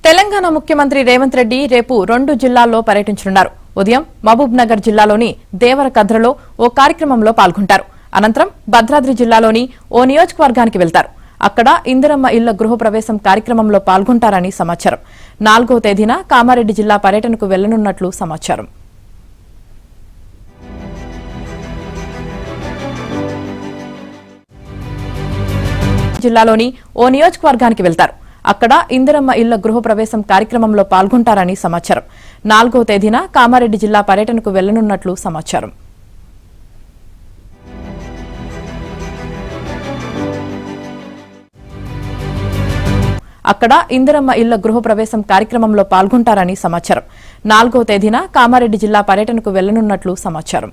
తెలంగాణ ముఖ్యమంత్రి రేవంత్ రెడ్డి రేపు 2 జిల్లాల్లో పర్యటించనున్నారు. ఉదయం మహబూబ్ నగర్ జిల్లాలోని దేవరకద్రలో ఓ కార్యక్రమంలో పాల్గొంటారు. అనంతరం భద్రాద్రి జిల్లాలోని ఓ నియోజకవర్గానికి వెళ్తారు. అక్కడ ఇందిరమ్మ ఇళ్ల గృహప్రవేశం కార్యక్రమంలో పాల్గొంటారని సమాచారం. 4వ తేదీన కామారెడ్డి జిల్లా పర్యటనకు వెళ్లనున్నట్లు సమాచారం. జిల్లాలోని ఓ నియోజకవర్గానికి వెళ్తారు. అక్కడ ఇందిరమ్మ ఇళ్ల గృహప్రవేశం కార్యక్రమంలో పాల్గొంటారని సమాచారం. 4వ తేదీన కామారెడ్డి జిల్లా పర్యటనకు వెళ్లనున్నట్లు సమాచారం. అక్కడ ఇందిరమ్మ ఇళ్ల గృహప్రవేశం కార్యక్రమంలో పాల్గొంటారని సమాచారం. 4వ తేదీన కామారెడ్డి జిల్లా పర్యటనకు వెళ్లనున్నట్లు సమాచారం.